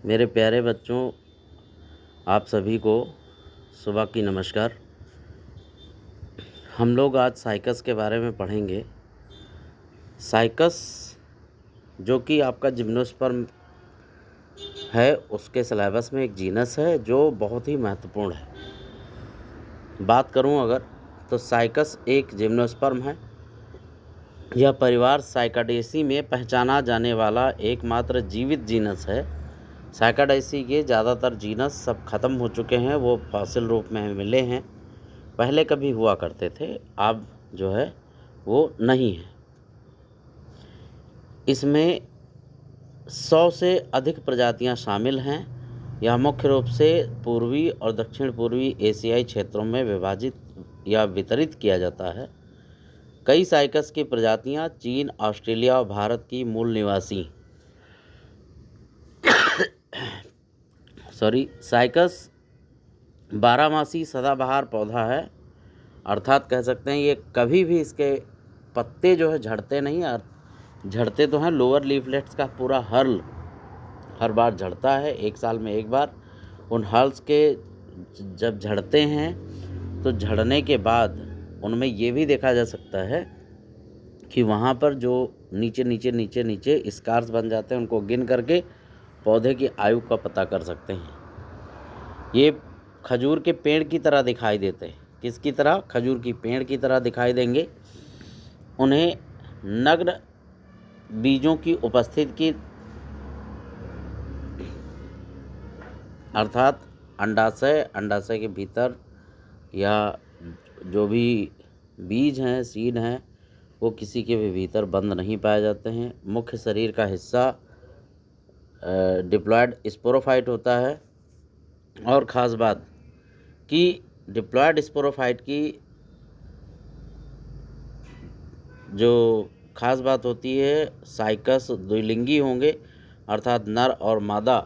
मेरे प्यारे बच्चों, आप सभी को सुबह की नमस्कार। हम लोग आज साइकस के बारे में पढ़ेंगे। साइकस जो कि आपका जिम्नोस्पर्म है, उसके सिलेबस में एक जीनस है जो बहुत ही महत्वपूर्ण है। बात करूं अगर, तो साइकस एक जिम्नोस्पर्म है। यह परिवार साइकाडेसी में पहचाना जाने वाला एकमात्र जीवित जीनस है। साइकाडेसी के ज़्यादातर जीनस सब खत्म हो चुके हैं, वो फॉसिल रूप में मिले हैं। पहले कभी हुआ करते थे, अब जो है वो नहीं है। इसमें 100 से अधिक प्रजातियां शामिल हैं। यह मुख्य रूप से पूर्वी और दक्षिण पूर्वी एशियाई क्षेत्रों में विभाजित या वितरित किया जाता है। कई साइकस की प्रजातियां चीन, ऑस्ट्रेलिया और भारत की मूल निवासी साइकस बारहमासी सदाबहार पौधा है, अर्थात कह सकते हैं ये कभी भी इसके पत्ते जो है झड़ते नहीं। और झड़ते तो हैं, लोअर लीफलेट्स का पूरा हर्ल हर बार झड़ता है, एक साल में एक बार। उन हर्ल्स के जब झड़ते हैं तो झड़ने के बाद उनमें ये भी देखा जा सकता है कि वहाँ पर जो नीचे नीचे नीचे नीचे स्कार्स बन जाते हैं, उनको गिन करके पौधे की आयु का पता कर सकते हैं। ये खजूर के पेड़ की तरह दिखाई देते हैं। किसकी तरह? खजूर की पेड़ की तरह दिखाई देंगे। उन्हें नग्न बीजों की उपस्थिति की, अर्थात अंडाशय के भीतर या जो भी बीज हैं, सीड हैं, वो किसी के भी भीतर बंद नहीं पाए जाते हैं। मुख्य शरीर का हिस्सा डिप्लॉयड स्पोरोफाइट होता है। और ख़ास बात कि डिप्लॉयड स्पोरोफाइट की जो ख़ास बात होती है, साइकस द्विलिंगी होंगे, अर्थात नर और मादा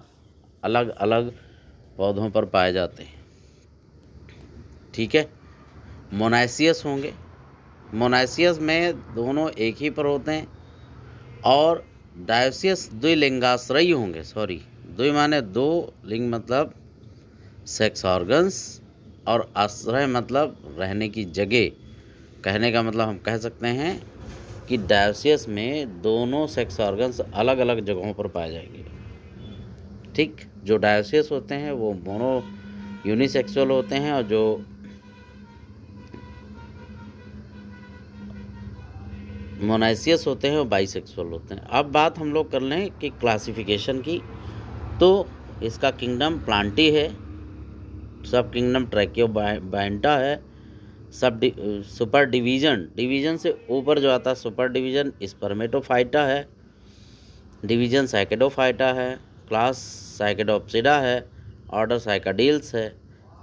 अलग अलग पौधों पर पाए जाते हैं। ठीक है। मोनासियस होंगे। मोनासियस में दोनों एक ही पर होते हैं। और डायोसियस द्विलिंगाश्रयी होंगे। द्वि माने दो, लिंग मतलब सेक्स ऑर्गन्स, और आश्रय मतलब रहने की जगह। कहने का मतलब हम कह सकते हैं कि डायोसियस में दोनों सेक्स ऑर्गन्स अलग अलग जगहों पर पाए जाएंगे। ठीक। जो डायोसियस होते हैं वो मोनो यूनिसेक्सुअल होते हैं, और जो मोनासियस होते हैं वो बाइसेक्सुअल होते हैं। अब बात हम लोग कर लें कि क्लासिफिकेशन की, तो इसका किंगडम प्लांटी है, सब किंगडम ट्रैकियोबाइंटा है, सब सुपर डिवीजन से ऊपर जो आता है सुपर डिवीजन स्पर्मेटोफाइटा है, डिवीजन साइकेडोफाइटा है, क्लास साइकेडोप्सिडा है, ऑर्डर साइकाडील्स है,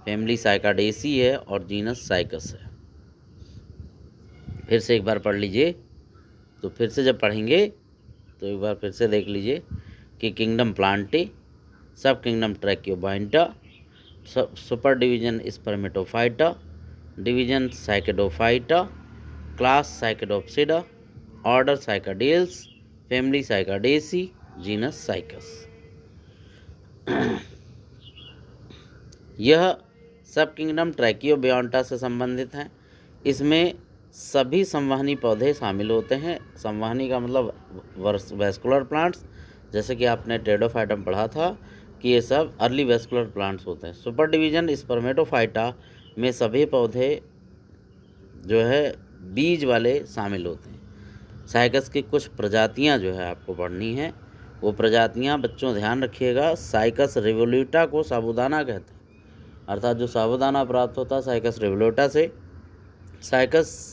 फैमिली साइकाडेसी है, और जीनस साइकस है। फिर से एक बार पढ़ लीजिए। तो फिर से जब पढ़ेंगे तो एक बार फिर से देख लीजिए कि kingdom Plantae, sub kingdom Tracheobionta, super division Spermatophyta, division Cycadophyta, class Cycadopsida, order Cycadales, family Cycadaceae, genus Cycas. यह सब किंगडम ट्रैकियोबाइंटा से संबंधित हैं। इसमें सभी संवहनी पौधे शामिल होते हैं। संवहनी का मतलब वेस्कुलर प्लांट्स, जैसे कि आपने टेडोफाइटम पढ़ा था कि ये सब अर्ली वेस्कुलर प्लांट्स होते हैं। सुपर डिवीजन स्पर्मेटोफाइटा में सभी पौधे जो है बीज वाले शामिल होते हैं। साइकस की कुछ प्रजातियां जो है आपको पढ़नी है, वो प्रजातियां बच्चों ध्यान रखिएगा। साइकस रिवोल्यूटा को साबूदाना कहते हैं, अर्थात जो साबूदाना प्राप्त होता है साइकस रिवोल्यूटा से। साइकस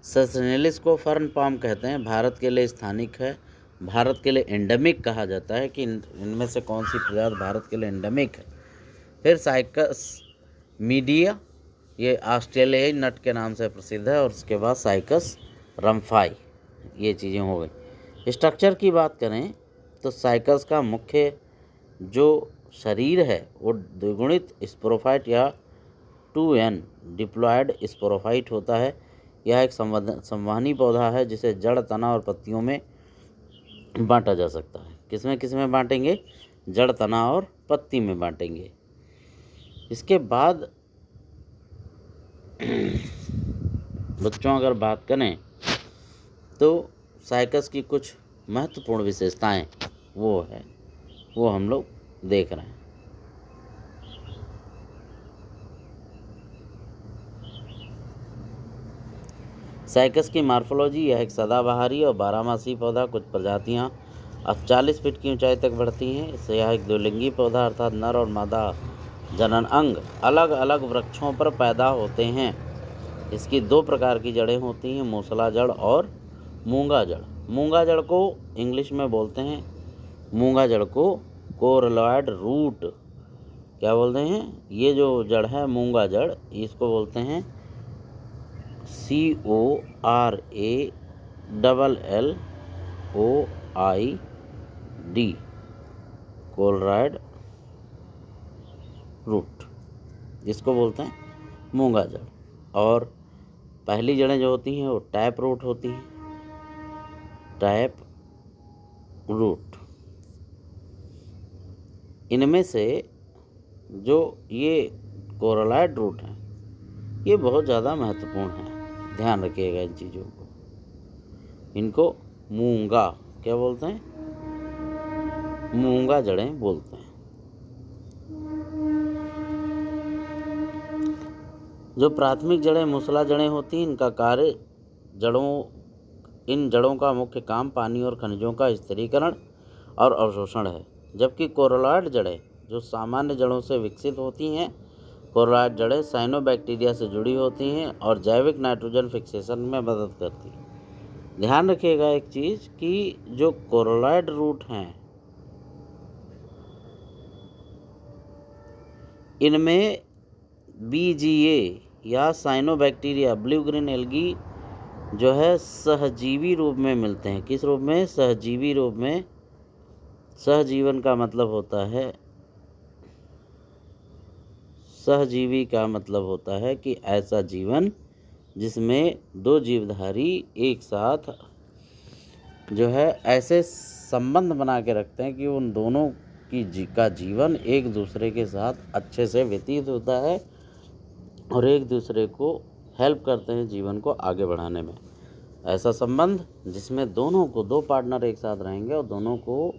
ससनेलिस को फर्न पाम कहते हैं, भारत के लिए स्थानिक है, भारत के लिए एंडेमिक कहा जाता है कि इनमें से कौन सी प्रजाति भारत के लिए एंडेमिक है। फिर साइकस मीडिया, ये ऑस्ट्रेलियाई नट के नाम से प्रसिद्ध है, और उसके बाद साइकस रम्फाई। ये चीज़ें हो गई। स्ट्रक्चर की बात करें तो साइकस का मुख्य जो शरीर है वो द्विगुणित स्पोरोफाइट या 2N डिप्लॉयड स्पोरोफाइट होता है। यह एक संवहनी पौधा है जिसे जड़, तना और पत्तियों में बांटा जा सकता है। किसमें बांटेंगे? जड़, तना और पत्ती में बांटेंगे। इसके बाद बच्चों अगर बात करें तो साइकस की कुछ महत्वपूर्ण विशेषताएं वो हम लोग देख रहे हैं। साइकस की मार्फोलॉजी, यह एक सदाबहारी और बारहमासी पौधा, कुछ प्रजातियां अब 40 फीट की ऊंचाई तक बढ़ती हैं। इससे यह एक द्विलिंगी पौधा अर्थात नर और मादा जनन अंग अलग अलग वृक्षों पर पैदा होते हैं। इसकी 2 प्रकार की जड़ें होती हैं, मूसला जड़ और मूंगा जड़। मूंगा जड़ को इंग्लिश में बोलते हैं, मूंगा जड़ को कोरलॉयड रूट क्या बोलते हैं। ये जो जड़ है मूंगा जड़, इसको बोलते हैं CORALLOID, कोरलॉयड रूट, इसको बोलते हैं मूंगा जड़। और पहली जड़ें जो होती हैं वो टैप रूट होती हैं, टैप रूट। इनमें से जो ये कोरलॉयड रूट हैं ये बहुत ज़्यादा महत्वपूर्ण है, ध्यान रखिएगा इन चीज़ों को। इनको मूंगा क्या बोलते हैं, मूंगा जड़ें बोलते हैं। जो प्राथमिक जड़ें मूसला जड़ें होती हैं, इनका कार्य इन जड़ों का मुख्य काम पानी और खनिजों का स्थिरीकरण और अवशोषण है। जबकि कोरलॉयड जड़ें जो सामान्य जड़ों से विकसित होती हैं, कोरलॉयड जड़ें साइनोबैक्टीरिया से जुड़ी होती हैं और जैविक नाइट्रोजन फिक्सेशन में मदद करती हैं। ध्यान रखिएगा एक चीज़ कि जो कोरलॉयड रूट हैं इनमें BGA या साइनोबैक्टीरिया ब्लू ग्रीन एल्गी जो है सहजीवी रूप में मिलते हैं। किस रूप में, सहजीवी रूप में। सहजीवन का मतलब होता है, सहजीवी का मतलब होता है कि ऐसा जीवन जिसमें 2 जीवधारी एक साथ जो है ऐसे संबंध बना के रखते हैं कि उन दोनों का जीवन एक दूसरे के साथ अच्छे से व्यतीत होता है और एक दूसरे को हेल्प करते हैं जीवन को आगे बढ़ाने में। ऐसा संबंध जिसमें दोनों को 2 पार्टनर एक साथ रहेंगे और दोनों को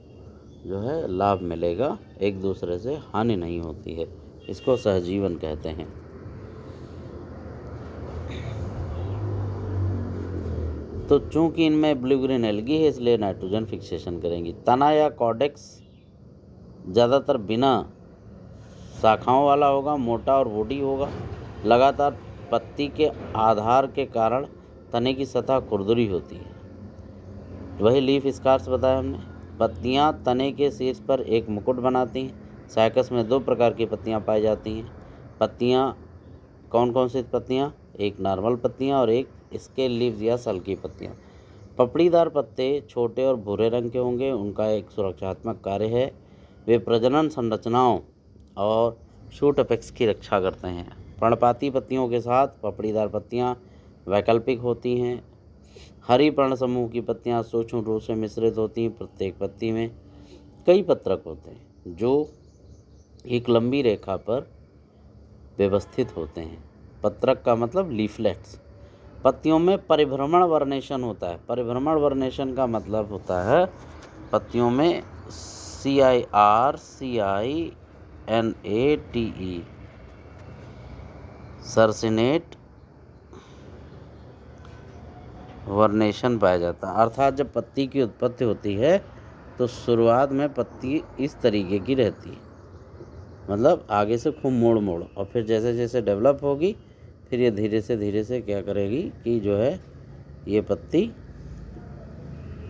जो है लाभ मिलेगा, एक दूसरे से हानि नहीं होती है, इसको सहजीवन कहते हैं। तो चूंकि इनमें ब्लू ग्रीन एल्गी है इसलिए नाइट्रोजन फिक्सेशन करेंगी। तना या कॉर्डेक्स ज़्यादातर बिना शाखाओं वाला होगा, मोटा और वुडी होगा। लगातार पत्ती के आधार के कारण तने की सतह खुरदुरी होती है। वही लीफ स्कार्स बताया हमने। पत्तियां तने के शीर्ष पर एक मुकुट बनाती हैं। साइकस में 2 प्रकार की पत्तियां पाई जाती हैं। पत्तियां कौन कौन सी पत्तियां, एक नॉर्मल पत्तियां और एक स्केल लीव्स या सल्की पत्तियां। पपड़ीदार पत्ते छोटे और भूरे रंग के होंगे। उनका एक सुरक्षात्मक कार्य है, वे प्रजनन संरचनाओं और शूट अपेक्स की रक्षा करते हैं। पर्णपाती पत्तियों के साथ पपड़ीदार पत्तियां वैकल्पिक होती हैं। हरी पर्ण समूह की पत्तियां सूक्ष्म रूप से मिश्रित होती हैं। प्रत्येक पत्ती में कई पत्रक होते हैं जो एक लंबी रेखा पर व्यवस्थित होते हैं। पत्रक का मतलब लीफलेट्स। पत्तियों में परिभ्रमण वर्नेशन होता है। परिभ्रमण वर्नेशन का मतलब होता है पत्तियों में CIRCINATE सर्सिनेट वर्नेशन पाया जाता है। अर्थात जब पत्ती की उत्पत्ति होती है तो शुरुआत में पत्ती इस तरीके की रहती है, मतलब आगे से खूब मोड़ मोड़, और फिर जैसे जैसे डेवलप होगी फिर ये धीरे से क्या करेगी कि जो है ये पत्ती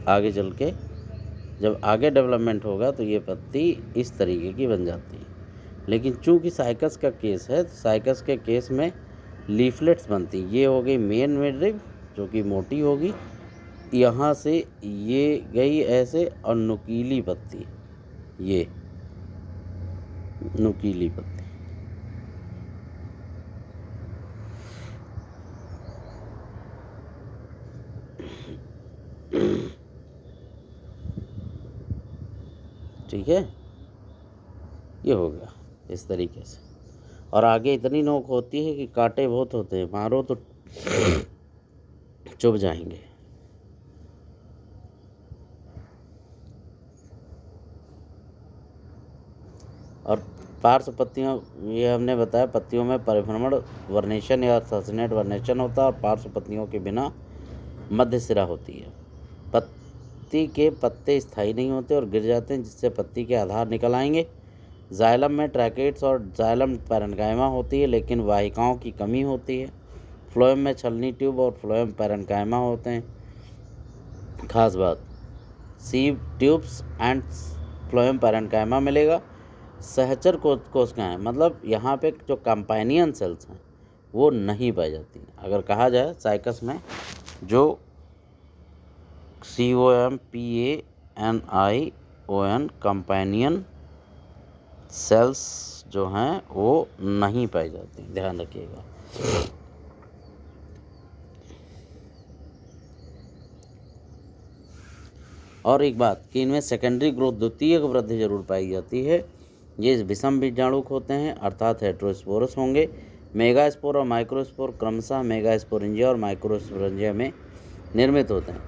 आगे चल के जब आगे डेवलपमेंट होगा तो ये पत्ती इस तरीके की बन जाती है। लेकिन चूंकि साइकस का केस है, साइकस के केस में लीफलेट्स बनती। ये हो गई मेन मिडरिब जो कि मोटी होगी, यहाँ से ये गई ऐसे, और नुकीली पत्ती, ये नुकीली पत्ती। ठीक है। ये हो गया इस तरीके से। और आगे इतनी नोक होती है कि कांटे बहुत होते हैं, मारो तो चुभ जाएंगे। और पार्श्व पत्तियों, ये हमने बताया, पत्तियों में परिभ्रमण वर्नेशन या ससनेट वर्नेशन होता है और पार्श्व पत्तियों के बिना मध्य सिरा होती है। पत्ती के पत्ते स्थायी नहीं होते और गिर जाते हैं, जिससे पत्ती के आधार निकल आएंगे। जाइलम में ट्रैकेट्स और जाइलम पैरेन्काइमा होती है, लेकिन वाहिकाओं की कमी होती है। फ्लोएम में छलनी ट्यूब और फ्लोएम पैरेन्काइमा होते हैं। खास बात, sieve tubes and phloem parenchyma मिलेगा। सहचर कोशिकाएं, मतलब यहाँ पे जो कंपाइनियन सेल्स हैं वो नहीं पाई जाती। अगर कहा जाए साइकस में जो COMPANION कंपाइनियन सेल्स जो हैं वो नहीं पाई जाती, ध्यान रखिएगा। और एक बात कि इनमें सेकेंडरी ग्रोथ, द्वितीयक वृद्धि जरूर पाई जाती है। ये विषम बीजाणुक होते हैं, अर्थात हेट्रोस्पोरस होंगे। मेगास्पोर और माइक्रोस्पोर क्रमशः मेगास्पोरेंजिया और माइक्रोस्पोरेंजिया में निर्मित होते हैं।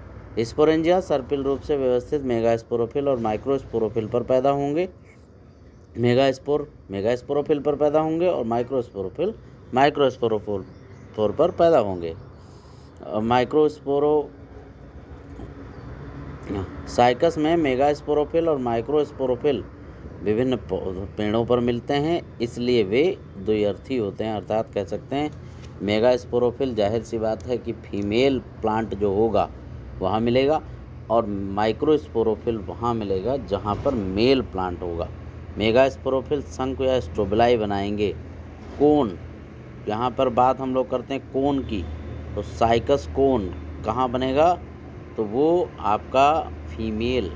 स्पोरेंजिया सर्पिल रूप से व्यवस्थित मेगास्पोरोफिल और माइक्रोस्पोरोफिल पर पैदा होंगे। मेगास्पोर मेगास्पोरोफिल पर पैदा होंगे और माइक्रोस्पोरोफिल माइक्रोस्पोरोफोर पर पैदा होंगे। साइकस में मेगास्पोरोफिल और माइक्रोस्पोरोफिल विभिन्न पेड़ों पर मिलते हैं, इसलिए वे द्विअर्थी होते हैं। अर्थात कह सकते हैं मेगास्पोरोफिल जाहिर सी बात है कि फीमेल प्लांट जो होगा वहाँ मिलेगा, और माइक्रोस्पोरोफिल वहाँ मिलेगा जहाँ पर मेल प्लांट होगा। मेगास्पोरोफिल शंकु या स्ट्रोबिलाई बनाएंगे। कोन, यहाँ पर बात हम लोग करते हैं कोन की, तो साइकस कोन कहाँ बनेगा, तो वो आपका फीमेल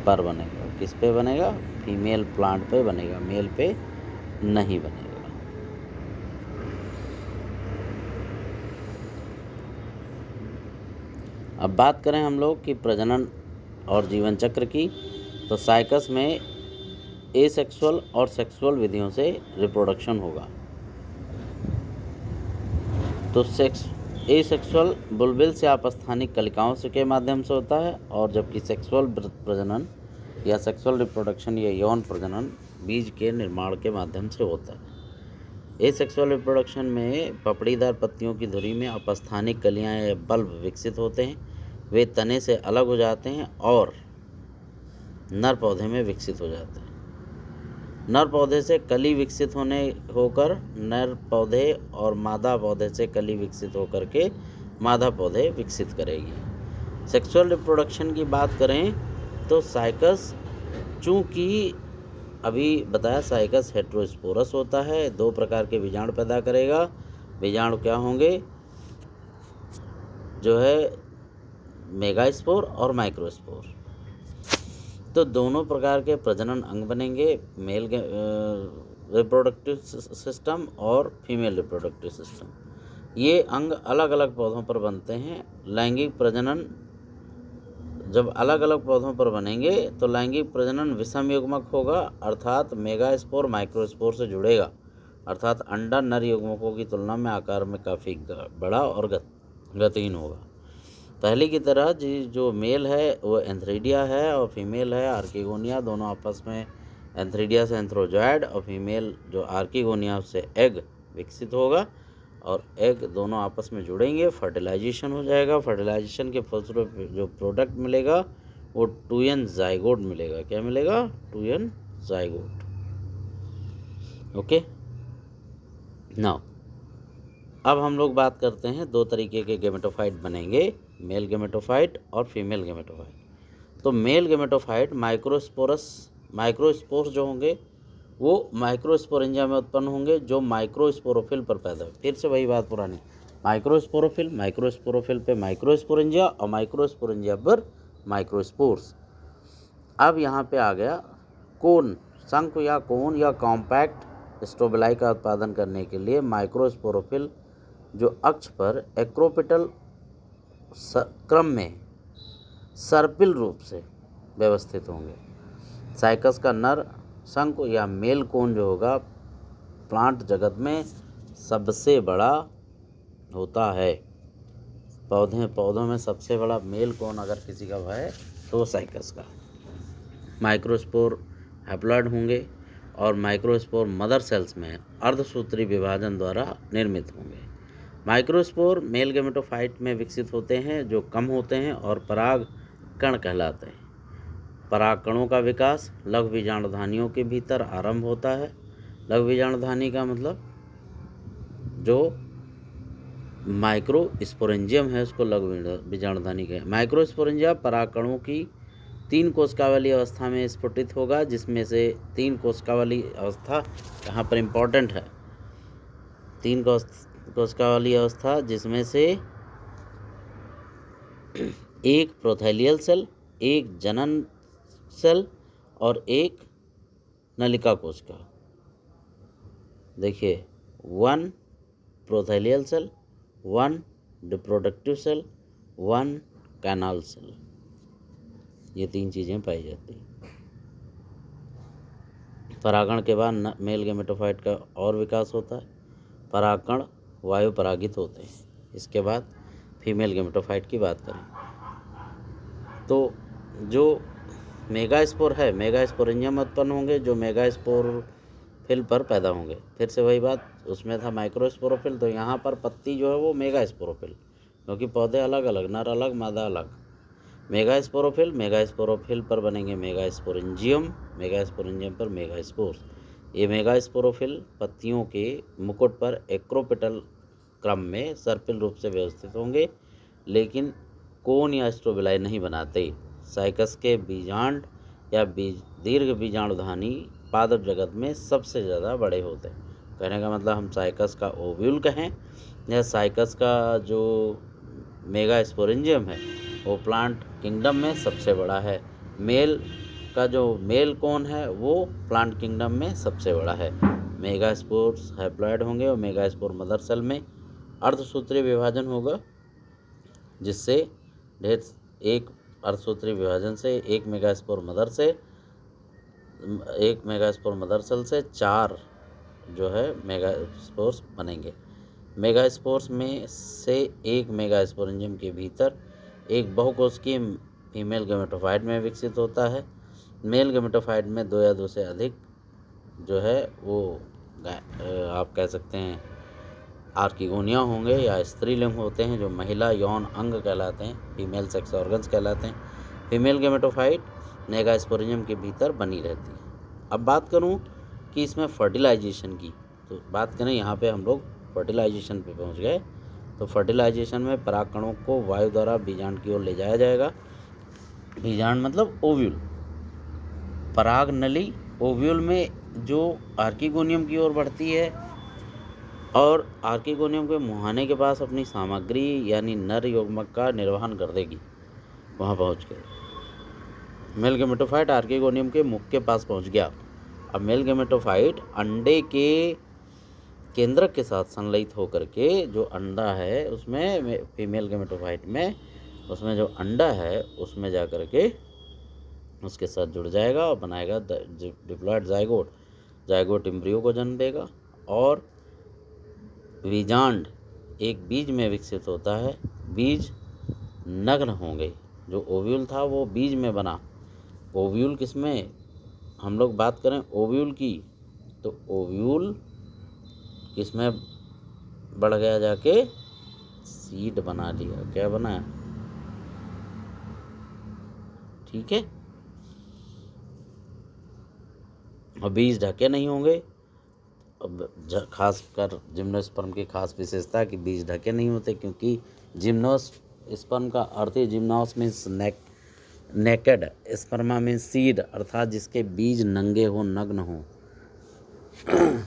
पर बनेगा। किस पे बनेगा, फीमेल प्लांट पे बनेगा, मेल पे नहीं बनेगा। अब बात करें हम लोग कि प्रजनन और जीवन चक्र की, तो साइकस में एसेक्सुअल और सेक्सुअल विधियों से रिप्रोडक्शन होगा। तो एसेक्सुअल बुलबिल्स या अपस्थानिक कलिकाओं से के माध्यम से होता है, और जबकि सेक्सुअल प्रजनन या सेक्सुअल रिप्रोडक्शन या यौन प्रजनन बीज के निर्माण के माध्यम से होता है। एसेक्सुअल रिप्रोडक्शन में पपड़ीदार पत्तियों की धुरी में अपस्थानिक कलियां या बल्ब विकसित होते हैं। वे तने से अलग हो जाते हैं और नर पौधे में विकसित हो जाते हैं। नर पौधे से कली विकसित होकर नर पौधे और मादा पौधे से कली विकसित होकर के मादा पौधे विकसित करेगी। सेक्सुअल रिप्रोडक्शन की बात करें तो साइकस, चूँकि अभी बताया साइकस हेट्रोस्पोरस होता है, 2 प्रकार के बीजाणु पैदा करेगा। बीजाणु क्या होंगे, जो है मेगास्पोर और माइक्रोस्पोर। तो दोनों प्रकार के प्रजनन अंग बनेंगे, मेल रिप्रोडक्टिव सिस्टम और फीमेल रिप्रोडक्टिव सिस्टम। ये अंग अलग अलग पौधों पर बनते हैं। लैंगिक प्रजनन जब अलग अलग पौधों पर बनेंगे तो लैंगिक प्रजनन विषम युग्मक होगा, अर्थात मेगास्पोर माइक्रोस्पोर से जुड़ेगा, अर्थात अंडा नर युग्मकों की तुलना में आकार में काफ़ी बड़ा और गतिहीन होगा। पहले की तरह जो मेल है वो एंथ्रीडिया है और फीमेल है आर्किगोनिया। दोनों आपस में, एंथ्रीडिया से एंथ्रोजॉयड और फीमेल जो आर्किगोनिया से एग विकसित होगा, और एग दोनों आपस में जुड़ेंगे, फर्टिलाइजेशन हो जाएगा। फर्टिलाइजेशन के फलस्वरूप जो प्रोडक्ट मिलेगा वो 2n जाइगोट मिलेगा। क्या मिलेगा, 2n जाइगोट। ओके, नाउ अब हम लोग बात करते हैं 2 तरीके के गेमेटोफाइट बनेंगे, मेल गेमेटोफाइट और फीमेल गेमेटोफाइट। तो मेल गेमेटोफाइट माइक्रोस्पोर्स जो होंगे वो माइक्रोस्पोरेंजिया में उत्पन्न होंगे, जो माइक्रोस्पोरोफिल पर पैदा हो। फिर से वही बात पुरानी, माइक्रोस्पोरोफिल पे माइक्रोस्पोरेंजिया और माइक्रोस्पोरेंजिया पर माइक्रोस्पोर्स। अब यहाँ पे आ गया कोन, शंकु या कोन या कॉम्पैक्ट स्ट्रोबिलाई का उत्पादन करने के लिए माइक्रोस्पोरोफिल जो अक्ष पर एक्रोपिटल क्रम में सर्पिल रूप से व्यवस्थित होंगे। साइकस का नर शंकु या मेल कोन जो होगा प्लांट जगत में सबसे बड़ा होता है। पौधों में सबसे बड़ा मेल कोन अगर किसी का है तो साइकस का। माइक्रोस्पोर हैप्लॉइड होंगे और माइक्रोस्पोर मदर सेल्स में अर्धसूत्री विभाजन द्वारा निर्मित होंगे। माइक्रोस्पोर मेल गेमेटोफाइट में विकसित होते हैं जो कम होते हैं और पराग कण कहलाते हैं। पराग कणों का विकास लघु बीजाणुधानियों के भीतर आरंभ होता है। लघु बीजाणुधानी का मतलब जो माइक्रो स्पोरेंजियम है उसको लघु बीजाणुधानी कहें। माइक्रो स्पोरेंजिया पराग कणों की 3 कोशिकावाली अवस्था में स्फुटित होगा, जिसमें से 3 कोशिकावाली अवस्था यहाँ पर इम्पॉर्टेंट है। 3 कोशिकावाली अवस्था जिसमें से एक प्रोथैलियल सेल, एक जनन सेल और एक नलिका कोशिका। देखिए 1 prothallial cell, 1 reproductive cell, 1 canal cell, ये 3 चीज़ें पाई जाती हैं। परागण के बाद मेल गेमेटोफाइट का और विकास होता है। परागकण वायु परागित होते हैं। इसके बाद फीमेल गेमेटोफाइट की बात करें तो जो मेगास्पोर है, मेगास्पोरेंजियम उत्पन्न होंगे जो मेगास्पोरोफिल पर पैदा होंगे। फिर से वही बात, उसमें था माइक्रोस्पोरोफिल, तो यहाँ पर पत्ती जो है वो मेगास्पोरोफिल, क्योंकि पौधे अलग अलग, नर अलग मादा अलग। मेगास्पोरोफिल पर बनेंगे मेगास्पोरेंजियम, मेगास्पोरेंजियम पर मेगास्पोर्स। ये मेगास्पोरोफिल पत्तियों के मुकुट पर एक्रोपेटल क्रम में सर्पिल रूप से व्यवस्थित होंगे, लेकिन कोन या स्ट्रोबिलाई नहीं बनाते। साइकस के बीजांड या दीर्घ बीजाणुधानी पादप जगत में सबसे ज़्यादा बड़े होते हैं। कहने का मतलब हम साइकस का ओव्यूल कहें या साइकस का जो मेगास्पोरेंजियम है वो प्लांट किंगडम में सबसे बड़ा है। मेल का जो मेल कोन है वो प्लांट किंगडम में सबसे बड़ा है। मेगास्पोर्स हैप्लॉइड होंगे और मेगास्पोर मदर सेल में अर्धसूत्रीय विभाजन होगा, जिससे एक अर्धसूत्रीय विभाजन से एक मेगास्पोर मदर सेल से 4 जो है मेगास्पोर्स बनेंगे। मेगास्पोर्स में से एक मेगास्पोरेंजियम के भीतर एक बहुकोशिकीय फीमेल गेमेटोफाइट में विकसित होता है। मेल गेमेटोफाइट में 2 या 2 से अधिक जो है वो आप कह सकते हैं आर्किगोनिया होंगे या स्त्रीलिंग होते हैं, जो महिला यौन अंग कहलाते हैं, फीमेल सेक्स ऑर्गन्स कहलाते हैं। फीमेल गेमेटोफाइट मेगास्पोरेंजियम के भीतर बनी रहती है। अब बात करूं कि इसमें फर्टिलाइजेशन की, तो बात करें यहाँ पे हम लोग फर्टिलाइजेशन पे पहुँच गए। तो फर्टिलाइजेशन में पराग कणों को वायु द्वारा बीजांड की ओर ले जाया जाएगा। बीजांड मतलब ओव्यूल। पराग नली ओव्यूल में जो आर्किगोनियम की ओर बढ़ती है और आर्किगोनियम के मुहाने के पास अपनी सामग्री यानी नर युग्मक का निर्वहन कर देगी। वहाँ पहुँच गए। मेल गेमेटोफाइट आर्किगोनियम के मुख के पास पहुँच गया। अब मेल गेमेटोफाइट अंडे के केंद्रक के साथ संलयित होकर के जो अंडा है उसमें, फीमेल गेमेटोफाइट में उसमें जो अंडा है उसमें जा कर के उसके साथ जुड़ जाएगा और बनाएगा डिप्लॉयड जाइगोट। जाइगोट एम्ब्रियो को जन्म देगा और बीजांड एक बीज में विकसित होता है। बीज नग्न होंगे। जो ओव्यूल था वो बीज में बना। ओव्यूल किसमें, हम लोग बात करें ओव्यूल की, तो ओव्यूल किसमें बढ़ गया, जाके सीड बना लिया। क्या बनाया, ठीक है। और बीज ढके नहीं होंगे। अब खास कर जिम्नोस्पर्म की खास विशेषता कि बीज ढके नहीं होते, क्योंकि जिम्नोस्पर्म का अर्थ ही, gymnos means naked, sperma means seed, अर्थात जिसके बीज नंगे हो, नग्न हो,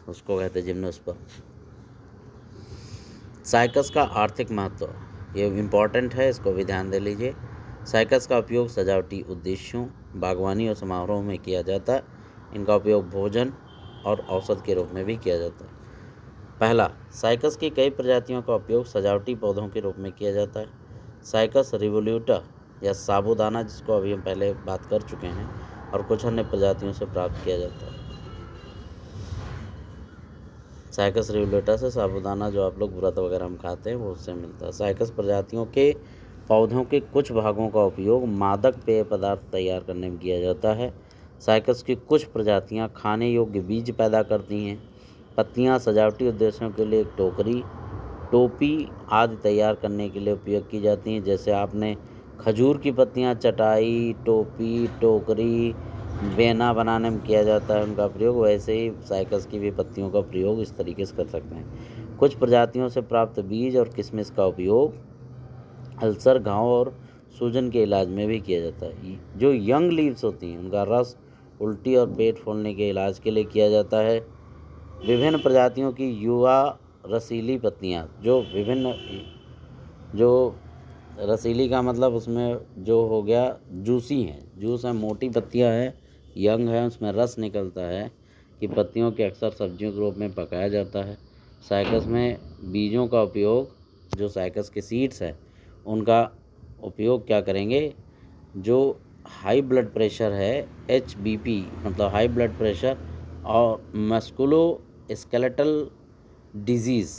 उसको कहते हैं जिम्नोस्पर्म। साइकस का आर्थिक महत्व, ये इम्पॉर्टेंट है, इसको भी ध्यान दे लीजिए। साइकस का उपयोग सजावटी उद्देश्यों, बागवानी और समारोह में किया जाता है। इनका उपयोग भोजन और औषध के रूप में भी किया जाता है। पहला, साइकस की कई प्रजातियों का उपयोग सजावटी पौधों के रूप में किया जाता है। साइकस रिवोल्यूटा या साबूदाना, जिसको अभी हम पहले बात कर चुके हैं, और कुछ अन्य प्रजातियों से प्राप्त किया जाता है। साइकस रिवुलेटा से साबूदाना जो आप लोग व्रत वगैरह हम खाते हैं वो उससे मिलता है। साइकस प्रजातियों के पौधों के कुछ भागों का उपयोग मादक पेय पदार्थ तैयार करने में किया जाता है। साइकस की कुछ प्रजातियां खाने योग्य बीज पैदा करती हैं। पत्तियां सजावटी उद्देश्यों के लिए टोपी आदि तैयार करने के लिए उपयोग की जाती हैं। जैसे आपने खजूर की पत्तियां चटाई, टोपी, टोकरी, बेना बनाने में किया जाता है उनका प्रयोग, वैसे ही साइकस की भी पत्तियों का प्रयोग इस तरीके से कर सकते हैं। कुछ प्रजातियों से प्राप्त बीज और किशमिश का उपयोग अल्सर, घाव और सूजन के इलाज में भी किया जाता है। जो यंग लीव्स होती हैं उनका रस उल्टी और पेट फूलने के इलाज के लिए किया जाता है। विभिन्न प्रजातियों की युवा रसीली पत्तियाँ जो रसीली का मतलब उसमें जो हो गया जूसी हैं, जूस है, मोटी पत्तियां हैं, यंग है, उसमें रस निकलता है कि पत्तियों के अक्सर सब्जियों के रूप में पकाया जाता है। साइकस में बीजों का उपयोग, जो साइकस के सीड्स हैं उनका उपयोग क्या करेंगे, जो हाई ब्लड प्रेशर है, HBP मतलब हाई ब्लड प्रेशर और मस्कुलो स्केलेटल डिजीज़,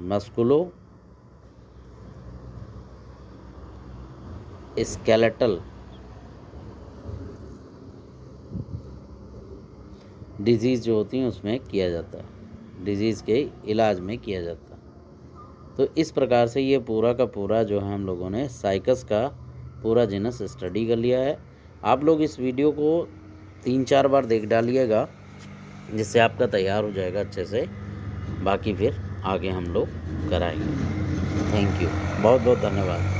मस्कुलो स्केलेटल डिजीज़ जो होती हैं उसमें किया जाता है, डिजीज़ के इलाज में किया जाता है। तो इस प्रकार से ये पूरा का पूरा जो है हम लोगों ने साइकस का पूरा जीनस स्टडी कर लिया है। आप लोग इस वीडियो को 3-4 बार देख डालिएगा जिससे आपका तैयार हो जाएगा अच्छे से, बाकी फिर आगे हम लोग कराएंगे। थैंक यू, बहुत बहुत धन्यवाद।